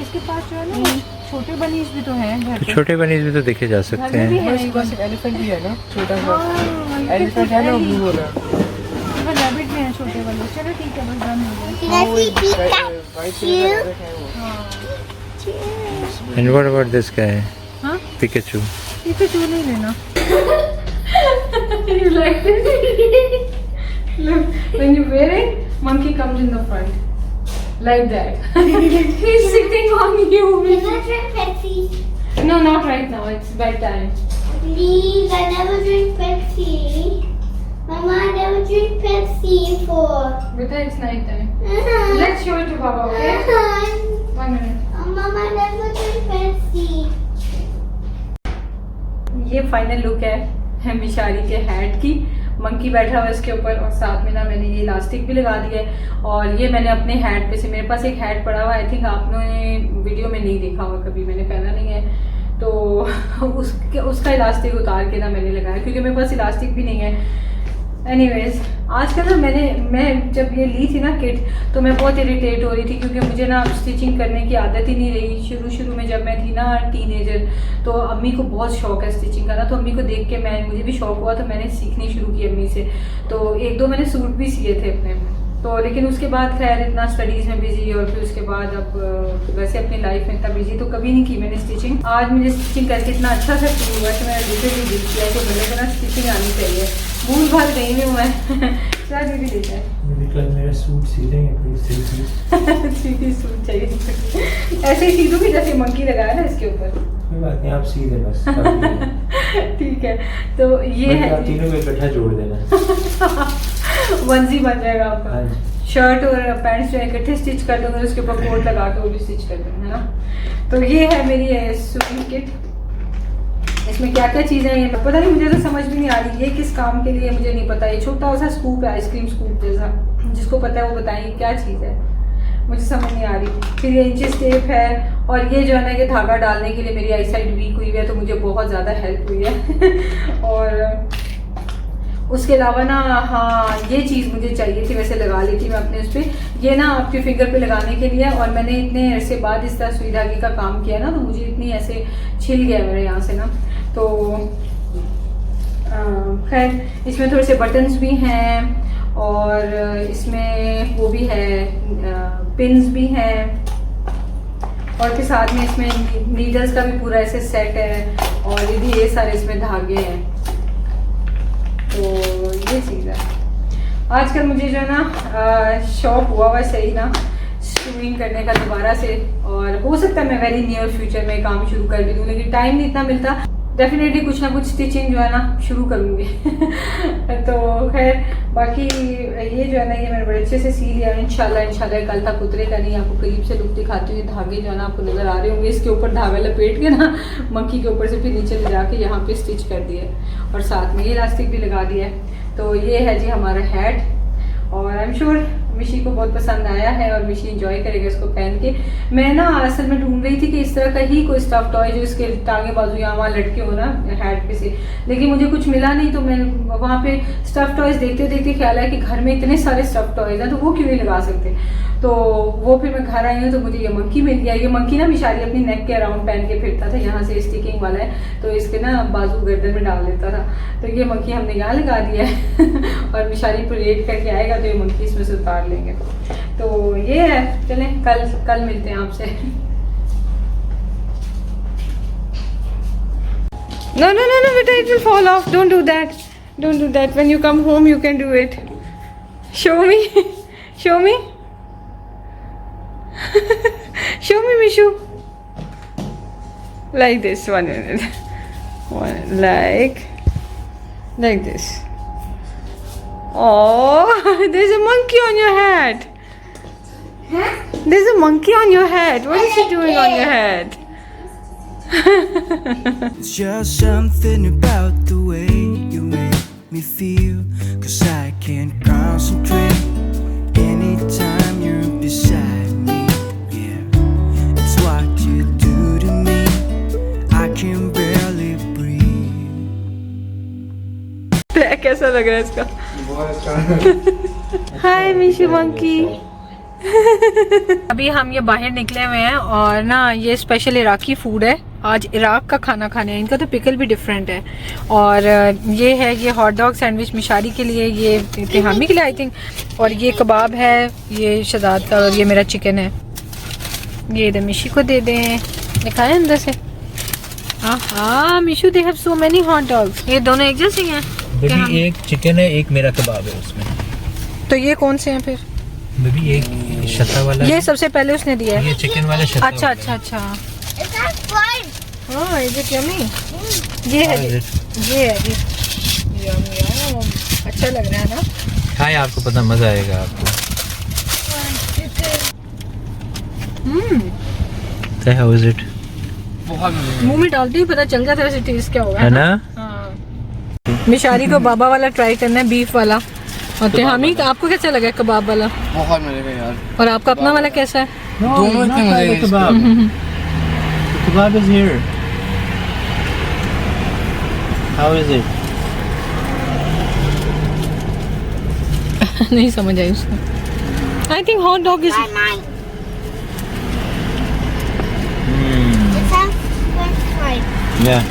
इसके पास जो है ना छोटे बनीज भी तो हैं घर पे। छोटे बनीज भी तो देखे जा सकते हैं। एलिफेंट भी है ना, छोटा सा एलिफेंट है ना, ब्लू वाला। रैबिट भी है छोटे वाले। चलो ठीक है, बस डन हो गया। And what about this guy? हाँ Pikachu. पिकाचू नहीं लेना। You like it? Look, when you wear it, monkey comes in the front. Like that. He's sitting on you. No, not right now. It's bedtime. Please, I never drink Pepsi. Mama, I never drink Pepsi before. Beta, it's night time. Let's show it to Baba, okay? 1 minute. Mama, I never drink Pepsi. ये final look है मिशारी के hat की। Monkey बैठा हुआ है इसके ऊपर और साथ में ना मैंने ये इलास्टिक भी लगा दिया है। और ये मैंने अपने हैट पे से, मेरे पास एक हैट पड़ा हुआ है, आई थिंक आपने वीडियो में नहीं देखा होगा, कभी मैंने पहना नहीं है, तो उसका इलास्टिक उतार के ना मैंने लगाया क्योंकि मेरे पास इलास्टिक भी नहीं है। एनीवेज, आजकल ना मैं जब ये ली थी ना किट, तो मैं बहुत इरिटेट हो रही थी क्योंकि मुझे ना स्टिचिंग करने की आदत ही नहीं रही। शुरू में जब मैं थी ना टीनेजर, तो अम्मी को बहुत शौक है स्टिचिंग का ना, तो अम्मी को देख के मुझे भी शौक हुआ, तो मैंने सीखनी शुरू की अम्मी से। तो 1-2 मैंने सूट भी सिए थे अपने, तो लेकिन उसके बाद खैर इतना स्टडीज़ में बिजी और फिर उसके बाद अब वैसे अपनी लाइफ में इतना बिजी तो कभी नहीं की मैंने स्टिचिंग। आज मुझे स्टिचिंग करके इतना अच्छा सा फील हुआ कि मैं लिटरली दिल किया कि बल्ले को ना स्टिचिंग आनी चाहिए। भूल भाल कहीं भी हुआ है। क्या दीदी लेता है? कल मेरा सूट सी देंगे प्लीज। थ्री सूट चाहिए ऐसे ही सी दूँगी जैसे मंकी लगाया ना इसके ऊपर। कोई बात नहीं, आप सी दे बस। ठीक है, तो ये है, तीनों को इकट्ठा जोड़ देना। वंजी बन जाएगा आपका। शर्ट और पैंट्स जो इकट्ठे स्टिच कर दूंगा, उसके ऊपर कोट लगा के वो भी स्टिच कर दूंगा, है ना। तो ये है मेरी सूटिंग किट। इसमें क्या क्या चीज़ें हैं ये पता नहीं, मुझे तो समझ भी नहीं आ रही ये किस काम के लिए, मुझे नहीं पता। ये छोटा सा स्कूप है, आइसक्रीम स्कूप जैसा, जिसको पता है वो बताएंगे क्या चीज़ है, मुझे समझ नहीं आ रही। फिर ये इंचेस टेप है, और ये जो है ना कि धागा डालने के लिए मेरी आई साइड वीक हुई है, तो मुझे बहुत ज़्यादा हेल्प हुई है। और उसके अलावा ना, हाँ ये चीज़ मुझे चाहिए थी, वैसे लगा ली थी मैं अपने उस पर, ये ना आपके फिंगर पे लगाने के लिए। और मैंने इतने अरसे बाद इस तरह सुई धागे का काम किया ना, तो मुझे इतनी ऐसे छिल गया मेरे यहाँ से ना, तो खैर इसमें थोड़े से बटन्स भी हैं और इसमें वो भी है, पिन्स भी हैं, और के साथ में इसमें नीडल्स का भी पूरा ऐसे सेट है, और ये भी ये सारे इसमें धागे हैं। तो ये चीज़ है। आजकल मुझे जो है ना शौक हुआ हुआ सही ना स्विमिंग करने का दोबारा से, और हो सकता है मैं वेरी नियर फ्यूचर में काम शुरू कर भी दूँ, लेकिन टाइम नहीं इतना मिलता। डेफिनेटली कुछ ना कुछ स्टिचिंग जो है ना शुरू करूँगी। तो खैर बाकी ये जो है ना, ये मैंने बड़े अच्छे से सी लिया। इंशाल्लाह कल तक उतरेगा नहीं। आपको करीब से लुक दिखाती हूँ। धागे जो है ना आपको नज़र आ रहे होंगे, इसके ऊपर धागा लपेट के ना मंकी के ऊपर से फिर नीचे ले जाके यहाँ पे स्टिच कर दिया, और साथ में ये इलास्टिक भी लगा दिया है। तो ये है जी हमारा हैट, और आई एम श्योर मिशी को बहुत पसंद आया है और मिशी इंजॉय करेगा इसको पहन के। मैं ना असल में ढूंढ रही थी कि इस तरह का ही कोई स्टफ टॉय जो इसके टांगे बाजू यहाँ वहाँ लटके हो ना हैट पे से, लेकिन मुझे कुछ मिला नहीं। तो मैं वहाँ पे स्टफ टॉयज देखते देखते ख्याल है कि घर में इतने सारे स्टफ टॉयज हैं, तो वो क्यों नहीं लगा सकते। तो वो फिर मैं घर आई हूँ तो मुझे ये मंकी मिल गया। ये मंकी ना मिशारी अपनी नेक के अराउंड पहन के फिरता था, यहाँ से स्टिकिंग वाला है, तो इसके ना बाजू गर्दन में डाल देता था। तो ये मंकी हमने यहाँ लगा दिया है। और मिशारी परेड करके आएगा तो ये मंकी इसमें से उतार लेंगे। तो ये है, चलें कल मिलते हैं आपसे। No, beta, it will fall off. Don't do that. Don't do that. When you come home, you can do it. Show me. Show me. Show me, Mishu. Like this. 1 minute. Like this. Oh, there's a monkey on your head. Huh? There's a monkey on your head. What is he doing on your head? It's just something about the way you make me feel, 'cause I can't concentrate anytime you're beside me. Yeah, it's what you do to me. I can barely breathe. कैसा लग रहा है इसका? बहुत अच्छा। Hi, Mishu monkey. अभी हम ये बाहर निकले हुए हैं और ना ये स्पेशल इराकी फूड है। आज इराक का खाना खाने हैं। इनका तो पिकल भी डिफरेंट है। और ये है ये हॉट डॉग सैंडविच मिशारी के लिए, ये तिहामी के लिए आई थिंक। और ये कबाब है, ये शहजाद का, और ये मेरा चिकन है। ये इधर मिशी को दे दें, दिखाएं अंदर से। हाँ Mishu, they have so many hot dogs. ये दोनों एक जैसे हैं? बेबी एक चिकन है, एक मेरा कबाब है उसमें। तो ये कौन से हैं फिर? बेबी एक शत्ता वाला ये सबसे पहले उसने दिया है। ये चिकन वाला शत्ता अच्छा वाला अच्छा अच्छा। Is that fun? हाँ इज इट यम्मी? ये है जी, ये है जी। यम यम, अच्छा लग रहा है ना? खाए, आपको पता मजा आएगा आपको। So how is it? बहुत मजे मुंह में डालते ही पता चल जाता है वैसे टेस्ट क्या होगा, है ना? हाँ। मिशारी को बाबा वाला ट्राई करना है, बीफ वाला। और तिहामी का आपको कैसा लगा कबाब वाला? बहुत मजे का यार। और आपका अपना वाला कैसा है? दोनों इतने मजे के kebab. The kebab is here. How is it? नहीं समझ आई उसको। I think hot dog is Mine. It sounds French fries. Yeah.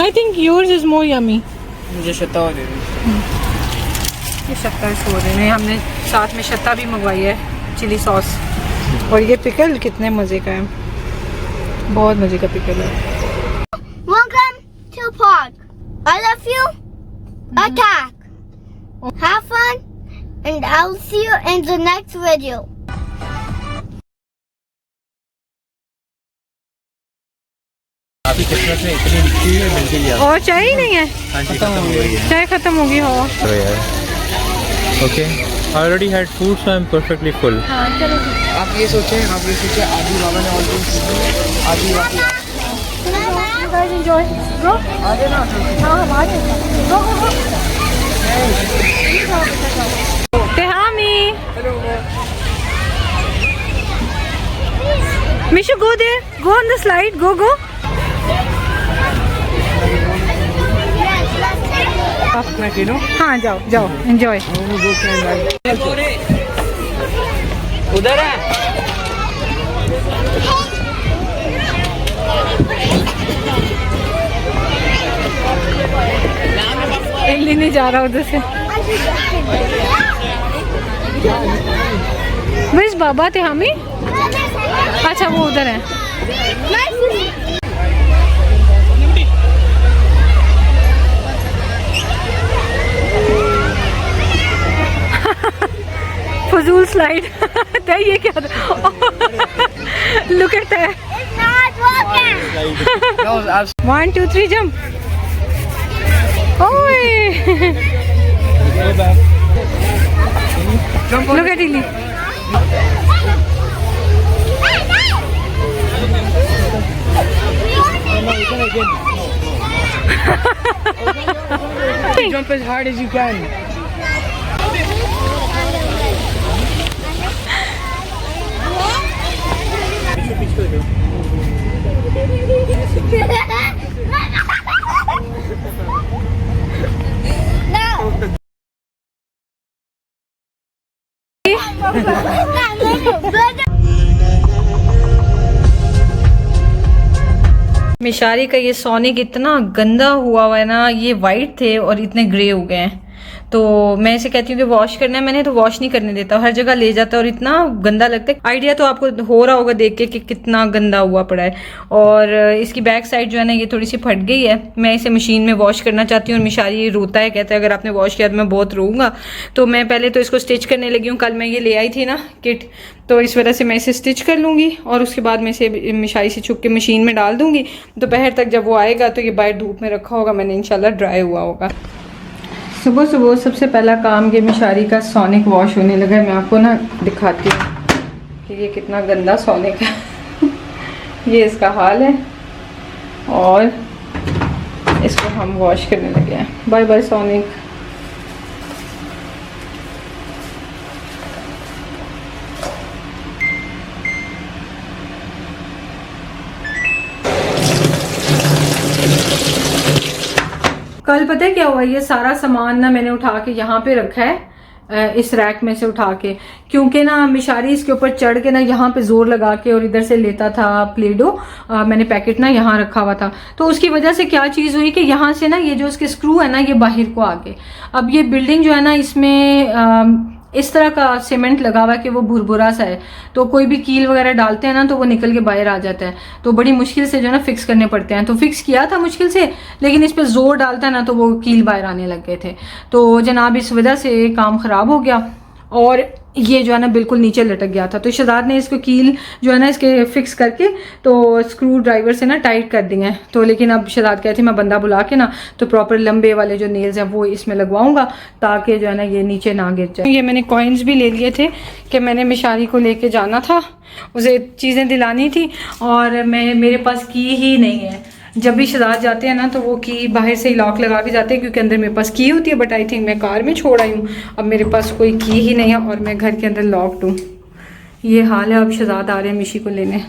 I think yours is more yummy. मुझे शत्ता दे दो। ये शक्कर इसको देने, हमने साथ में शत्ता भी मंगवाई है, चिली सॉस। और ये पिकल कितने मज़े का है, बहुत मज़े का पिकल है। Welcome to park. I love you. Attack. Have fun, and I'll see you in the next video. आपकी किस्मत में इतनी लिखी है, मिल गई आपको। और चाय ही नहीं है? हाँ जी, खत्म हो गई है। चाय खत्म होगी हो। तो यार, okay. I already had food, so I'm perfectly full. हाँ चलो। आप ये सोचें आदि बाबा ने और आदि बाबा guys enjoy. Go. आगे ना हाँ हम आगे। Go go go. Tehami. Mishu, go there. Go on the slide. Go go. अपना किनो हाँ जाओ जाओ, enjoy. उधर है। इल्ली नहीं जा रहा उधर से। Where's बाबा तिहामी? अच्छा वो उधर है। फजूल स्लाइड। ये क्या था? Look at that. It's not working. 1 2 3 jump. Oi. Look at Illy. Jump as hard as you can. मिशारी का ये सोनिक इतना गंदा हुआ है ना, ये वाइट थे और इतने ग्रे हो गए हैं। तो मैं इसे कहती हूँ कि वॉश करना है, मैंने तो वॉश नहीं करने देता, हर जगह ले जाता है और इतना गंदा लगता है। आइडिया तो आपको हो रहा होगा देख के कि कितना गंदा हुआ पड़ा है। और इसकी बैक साइड जो है ना, ये थोड़ी सी फट गई है। मैं इसे मशीन में वॉश करना चाहती हूँ और मिशारी रोता है, कहता है अगर आपने वॉश किया तो मैं बहुत रोऊंगा। तो मैं पहले तो इसको स्टिच करने लगी हूँ। कल मैं ये ले आई थी ना किट, तो इस वजह से मैं इसे स्टिच कर लूँगी और उसके बाद मैं इसे मिशारी से छुप के मशीन में डाल दूँगी। दोपहर तक जब वो आएगा तो ये बाहर धूप में रखा होगा, मैंने इंशाल्लाह ड्राई हुआ होगा। सुबह सुबह सबसे पहला काम ये मिशारी का सोनिक वॉश होने लगा है। मैं आपको ना दिखाती हूँ कि ये कितना गंदा सोनिक है। ये इसका हाल है और इसको हम वॉश करने लगे हैं। Bye bye Sonic. कल पता है क्या हुआ, ये सारा सामान ना मैंने उठा के यहाँ पे रखा है इस रैक में से उठा के, क्योंकि ना मिशारी इसके ऊपर चढ़ के ना यहाँ पे जोर लगा के और इधर से लेता था प्लेडो। मैंने पैकेट ना यहाँ रखा हुआ था, तो उसकी वजह से क्या चीज़ हुई कि यहाँ से ना ये जो उसके स्क्रू है ना ये बाहर को आ गए। अब ये बिल्डिंग जो है ना इसमें इस तरह का सीमेंट लगा हुआ है कि वो भुरभुरा सा है, तो कोई भी कील वगैरह डालते हैं ना तो वो निकल के बाहर आ जाता है, तो बड़ी मुश्किल से जो है ना फिक्स करने पड़ते हैं। तो फिक्स किया था मुश्किल से, लेकिन इस पे जोर डालता है ना तो वो कील बाहर आने लग गए थे। तो जनाब इस वजह से काम ख़राब हो गया और ये जो है ना बिल्कुल नीचे लटक गया था। तो शहजाद ने इसको कील जो है ना इसके फिक्स करके तो स्क्रू ड्राइवर से ना टाइट कर दिए हैं। तो लेकिन अब शहजाद कहती मैं बंदा बुला के ना तो प्रॉपर लंबे वाले जो नेल्स हैं वो इसमें लगवाऊंगा ताकि जो है ना ये नीचे ना गिर जाए। ये मैंने कॉइन्स भी ले लिए थे कि मैंने मिशारी को लेके जाना था, उसे चीज़ें दिलानी थी और मेरे पास की ही नहीं है। जब भी शहजाद जाते हैं ना तो वो की बाहर से ही लॉक लगा के जाते हैं क्योंकि अंदर मेरे पास की होती है, बट आई थिंक मैं कार में छोड़ आई हूँ। अब मेरे पास कोई की ही नहीं है और मैं घर के अंदर लॉक्ड हूँ। ये हाल है। अब शहजाद आ रहे हैं मिशी को लेने।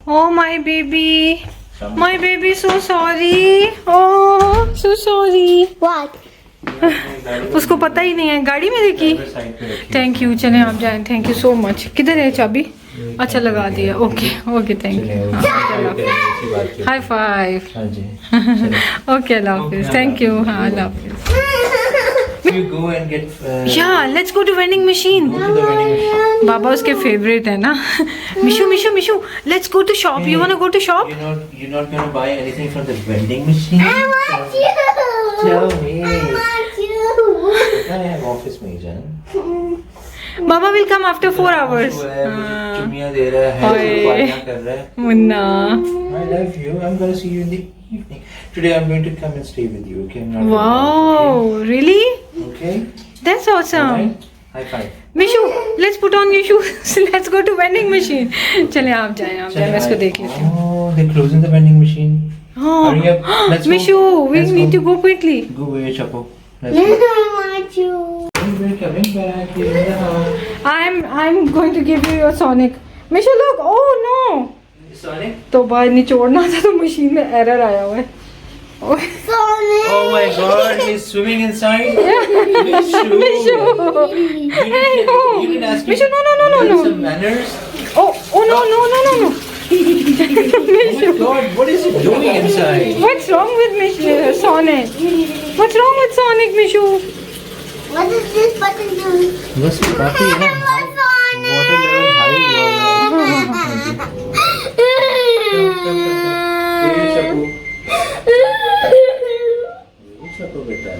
Oh my baby so sorry, oh so sorry. What? उसको पता ही नहीं है, गाड़ी में देखी। थैंक यू, चलें आप जाएं। Thank you so much. किधर है चाबी? अच्छा लगा दिया। Okay okay thank you. High five. Okay अल्लाह हाफिज़। Thank you. हाँ अल्लाह हाफिज़। You go and get. Yeah, let's go to vending machine. Go to the vending machine. बाबा उसके फेवरेट है ना। Mishu, let's go to shop. You wanna go to shop? You're not gonna buy anything from the vending machine. I want you. Tell me. I want you. I have office में जान. Baba will come after 4 hours. मुझे चुम्मियाँ दे रहा है, सफाइयाँ कर रहा है. Munna. I love you. I'm gonna see you in the evening. Today I'm going to come and stay with you. Okay? I'm not. Wow, really? Okay. That's awesome. Alright. High five. Mishu, let's put on your shoes. Let's go to vending machine. चले आप जाएं, मैं इसको देख लेती हूँ। Oh, they're closing the vending machine. Hurry up. Let's go. Mishu, we Let's need to go quickly. Go away, Chapo. Let's go. I want you. We're coming back. You're in the house. I'm going to give you your Sonic. Mishu look, oh no. Sonic? तो बाहर निचोड़ना था तो machine में error आया हुआ है। Sonic. Oh my God! He's swimming inside. Mishu, You didn't ask me. Mishu, no. Some manners. Oh no. Oh my God! What is he doing inside? What's wrong with Sonic? What's wrong with Sonic, Mishu? What does this button do? बस काफी है ना. Water level high हुआ है. Chapo बेटा.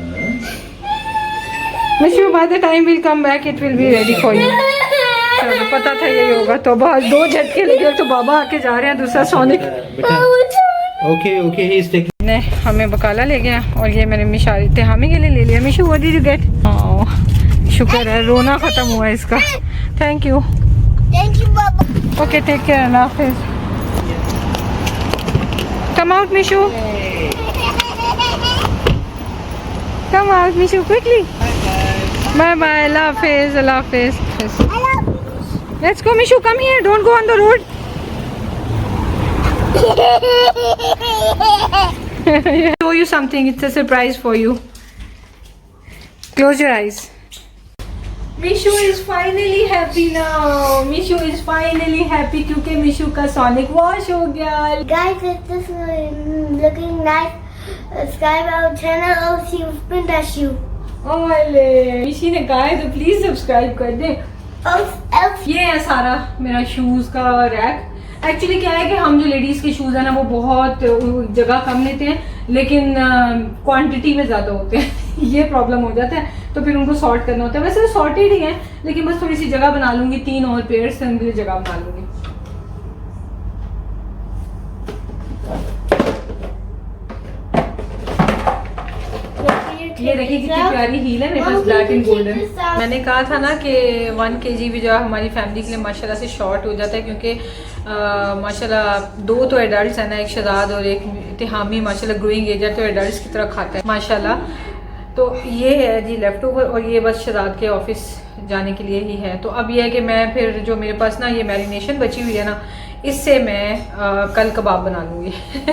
Mishu, by the time we'll come back, it will be ready for you. चलो पता था यही होगा। तो बस 2 झटके लगे, तो बाबा आके जा रहे हैं, दूसरा सोनिक। बेटा. Okay, he is taking. ने हमें बकाला ले गया और ये मैंने मिशारी हामी के लिए ले लिया। Mishu, what did you get? शुक्र है रोना खत्म हुआ इसका। Thank you. Thank you, Baba. Okay take care, अल्लाह हाफिज़। Come out Mishu, come out Mishu quickly. Bye bye, अल्लाह हाफिज़, अल्लाह हाफिज़। Let's go Mishu, come here, don't go on the road. Show you something. It's a surprise for you. Close your eyes. Mishu is finally happy now. Mishu is finally happy क्योंकि मिशू का Sonic wash हो गया। Guys, if this is looking nice, subscribe our channel or see spin dash you. ओले मिशी ने कहा है तो प्लीज सब्सक्राइब कर दे। ये है सारा मेरा शूज का रैक। एक्चुअली क्या है कि हम जो लेडीज़ के शूज़ हैं ना वो बहुत जगह कम लेते हैं, लेकिन क्वांटिटी में ज़्यादा होते हैं। ये प्रॉब्लम हो जाता है, तो फिर उनको सॉर्ट करना होता है। वैसे तो सॉर्टेड ही है, लेकिन बस थोड़ी सी जगह बना लूँगी, 3 और पेयर्स से उनके लिए जगह बना लूँगी। ये देखिए कितनी प्यारी हील है मेरे पास, ब्लैक एंड गोल्डन। मैंने कहा था ना कि 1 kg भी जो है हमारी फैमिली के लिए माशाल्लाह से शॉर्ट हो जाता है, क्योंकि माशाल्लाह 2 तो एडल्ट्स हैं ना, एक शहजाद और एक तिहामी माशाल्लाह ग्रोइंग एज है, तो एडल्ट्स की तरह खाता है माशाल्लाह। तो ये है जी लेफ्ट ओवर, और ये बस शहजाद के ऑफिस जाने के लिए ही है। तो अब ये है कि मैं फिर जो मेरे पास ना ये मैरिनेशन बची हुई है ना, इससे मैं कल कबाब बना लूँगी।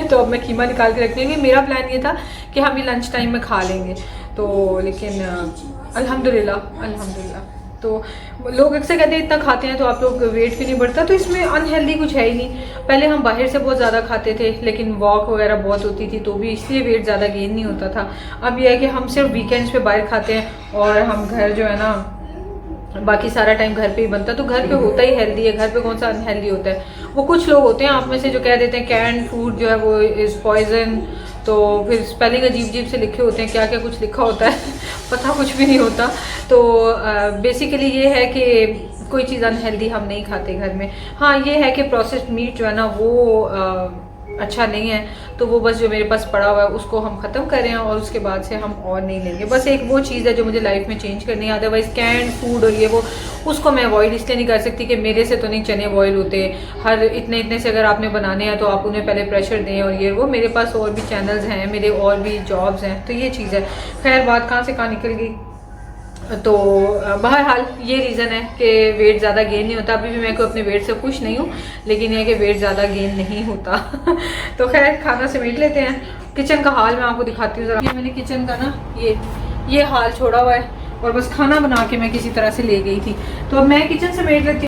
तो अब मैं कीमा निकाल के रख लूँगी। मेरा प्लान ये था कि हम ये लंच टाइम में खा लेंगे, तो लेकिन अल्हम्दुलिल्लाह अल्हम्दुलिल्लाह। तो लोग अक्सर कहते हैं इतना खाते हैं तो आप लोग वेट क्यों नहीं बढ़ता, तो इसमें अनहेल्दी कुछ है ही नहीं। पहले हम बाहर से बहुत ज़्यादा खाते थे लेकिन वॉक वगैरह बहुत होती थी तो भी इसलिए वेट ज़्यादा गेन नहीं होता था। अब यह है कि हम सिर्फ वीकेंड्स पे बाहर खाते हैं और हम घर जो है ना बाकी सारा टाइम घर पे ही बनता है, तो घर पे होता ही हेल्दी है, घर पे कौन सा अनहेल्दी होता है। वो कुछ लोग होते हैं आप में से जो कह देते हैं कैंड फूड जो है वो इज़ पॉइजन, तो फिर स्पेलिंग अजीब अजीब से लिखे होते हैं, क्या क्या कुछ लिखा होता है पता कुछ भी नहीं होता। तो बेसिकली ये है कि कोई चीज़ अनहेल्दी हम नहीं खाते घर में। हाँ ये है कि प्रोसेस्ड मीट जो है ना वो अच्छा नहीं है, तो वो बस जो मेरे पास पड़ा हुआ है उसको हम ख़त्म करें और उसके बाद से हम और नहीं लेंगे। बस एक वो चीज़ है जो मुझे लाइफ में चेंज करनी है, अदरवाइज़ कैंड फूड और ये वो उसको मैं अवॉइड इसलिए नहीं कर सकती कि मेरे से तो नहीं चने बॉयल होते। हर इतने से अगर आपने बनाने हैं तो आप उन्हें पहले प्रेशर दें और ये वो। मेरे पास और भी चैनल्स हैं, मेरे और भी जॉब्स हैं, तो ये चीज़ है। खैर बात कहाँ से कहाँ निकल गई। तो बहरहाल ये रीज़न है कि वेट ज़्यादा गेन नहीं होता। अभी भी मैं कोई अपने वेट से खुश नहीं हूँ, लेकिन यह कि वेट ज़्यादा गेन नहीं होता तो खैर खाना समेट लेते हैं। किचन का हाल मैं आपको दिखाती हूँ ज़रा। ये मैंने किचन का ना ये हाल छोड़ा हुआ है और बस खाना बना के मैं किसी तरह से ले गई थी, तो अब मैं किचन समेट लेती हूँ।